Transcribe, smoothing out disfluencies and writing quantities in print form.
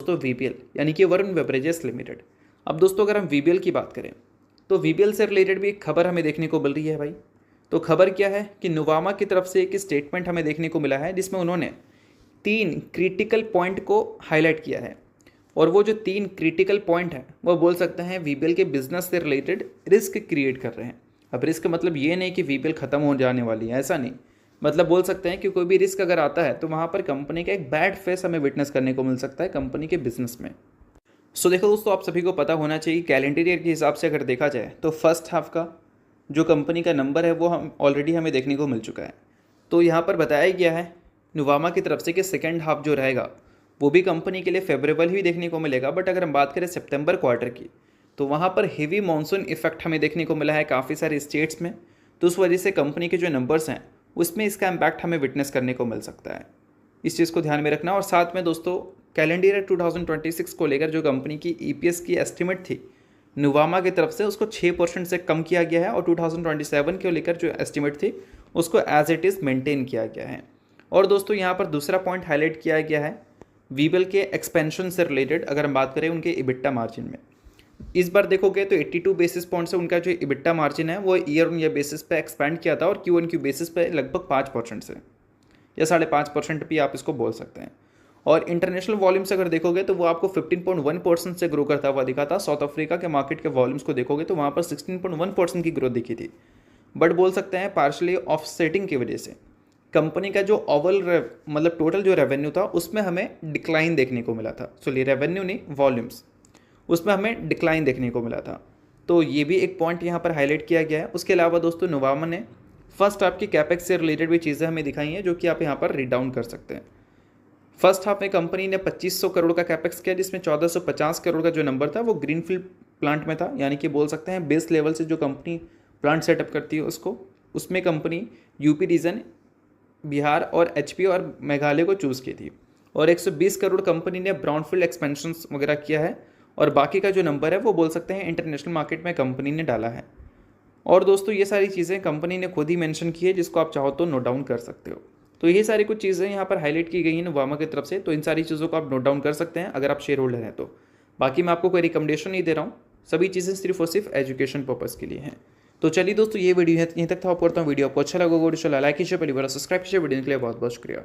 दोस्तों वीबीएल यानी कि वरुण बेवरेजेस लिमिटेड। अब दोस्तों अगर हम वीबीएल की बात करें तो वीबीएल से रिलेटेड भी एक खबर हमें देखने को मिल रही है भाई। तो खबर क्या है कि नुवामा की तरफ से एक स्टेटमेंट हमें देखने को मिला है जिसमें उन्होंने 3 क्रिटिकल पॉइंट को हाईलाइट किया है। और वो जो 3 क्रिटिकल पॉइंट हैं वो बोल सकते हैं वीबीएल के बिजनेस से रिलेटेड रिस्क क्रिएट कर रहे हैं। अब रिस्क मतलब ये नहीं कि वीबीएल ख़त्म हो जाने वाली है, ऐसा नहीं। मतलब बोल सकते हैं कि कोई भी रिस्क अगर आता है तो वहाँ पर कंपनी का एक बैड फेस हमें विटनेस करने को मिल सकता है कंपनी के बिजनेस में। सो देखो दोस्तों, आप सभी को पता होना चाहिए कैलेंडर ईयर के हिसाब से अगर देखा जाए तो फर्स्ट हाफ का जो कंपनी का नंबर है वो हम ऑलरेडी हमें देखने को मिल चुका है। तो यहाँ पर बताया गया है नुवामा की तरफ से कि सेकेंड हाफ जो रहेगा वो भी कंपनी के लिए फेवरेबल ही देखने को मिलेगा। बट अगर हम बात करें सितंबर क्वार्टर की तो वहाँ पर हेवी मानसून इफेक्ट हमें देखने को मिला है काफ़ी सारे स्टेट्स में। तो उस वजह से कंपनी के जो नंबर्स हैं उसमें इसका इम्पैक्ट हमें विटनेस करने को मिल सकता है। इस चीज़ को ध्यान में रखना। और साथ में दोस्तों कैलेंडर ईयर 2026 को लेकर जो कंपनी की ईपीएस की एस्टिमेट थी नुवामा की तरफ से उसको 6% से कम किया गया है और 2027 को लेकर जो एस्टिमेट थी उसको एज इट इज़ मेंटेन किया गया है। और दोस्तों यहाँ पर दूसरा पॉइंट हाईलाइट किया गया है वीबीएल के एक्सपेंशन से रिलेटेड। अगर हम बात करें उनके इबिट्टा मार्जिन में, इस बार देखोगे तो 82 बेसिस पॉइंट से उनका जो इबिट्टा मार्जिन है वो ईयर ऑन ईयर बेसिस पे एक्सपेंड किया था और क्यू ऑन क्यू बेसिस पे लगभग 5% से या 5.5% भी आप इसको बोल सकते हैं। और इंटरनेशनल वॉल्यूम्स अगर देखोगे तो वो आपको 15.1% से ग्रो करता हुआ दिखा था। साउथ अफ्रीका के मार्केट के वॉल्यूम्स को देखोगे तो वहाँ पर 16.1% की ग्रोथ दिखी थी। बट बोल सकते हैं पार्शली ऑफसेटिंग की वजह से कंपनी का जो ओवरऑल मतलब टोटल जो रेवेन्यू था उसमें हमें डिक्लाइन देखने को मिला था। सॉरी, रेवेन्यू नहीं, वॉल्यूम्स, उसमें हमें डिक्लाइन देखने को मिला था। तो ये भी एक पॉइंट यहाँ पर हाईलाइट किया गया है। उसके अलावा दोस्तों नुवामा ने फर्स्ट हाफ की कैपेक्स से रिलेटेड भी चीज़ें हमें दिखाई हैं जो कि आप यहाँ पर रीड डाउन कर सकते हैं। फर्स्ट हाफ में कंपनी ने 2500 करोड़ का कैपेक्स किया जिसमें 1450 करोड़ का जो नंबर था वो ग्रीनफील्ड प्लांट में था। यानी कि बोल सकते हैं बेस लेवल से जो कंपनी प्लांट सेटअप करती है उसको, उसमें कंपनी यूपी रीजन, बिहार और एचपी और मेघालय को चूज़ की थी। और 120 करोड़ कंपनी ने ब्राउनफील्ड एक्सपेंशन वगैरह किया है। और बाकी का जो नंबर है वो बोल सकते हैं इंटरनेशनल मार्केट में कंपनी ने डाला है। और दोस्तों ये सारी चीज़ें कंपनी ने खुद ही मेंशन की है जिसको आप चाहो तो नोट डाउन कर सकते हो। तो ये सारी कुछ चीज़ें यहाँ पर हाईलाइट की गई हैं नुवामा की तरफ से। तो इन सारी चीज़ों को आप नोट डाउन कर सकते हैं अगर आप शेयर होल्डर हैं तो। बाकी मैं आपको कोई रिकमेंडेशन नहीं दे रहा हूँ, सभी चीज़ें सिर्फ और सिर्फ एजुकेशन पर्पज़ के लिए हैं। तो चलिए दोस्तों, ये वीडियो यहीं तक था। आप करता हूँ वीडियो आपको अच्छा लगा, वीडियो लाइक कीजिए, पहली बार सब्सक्राइब कीजिए। वीडियो के लिए बहुत बहुत शुक्रिया।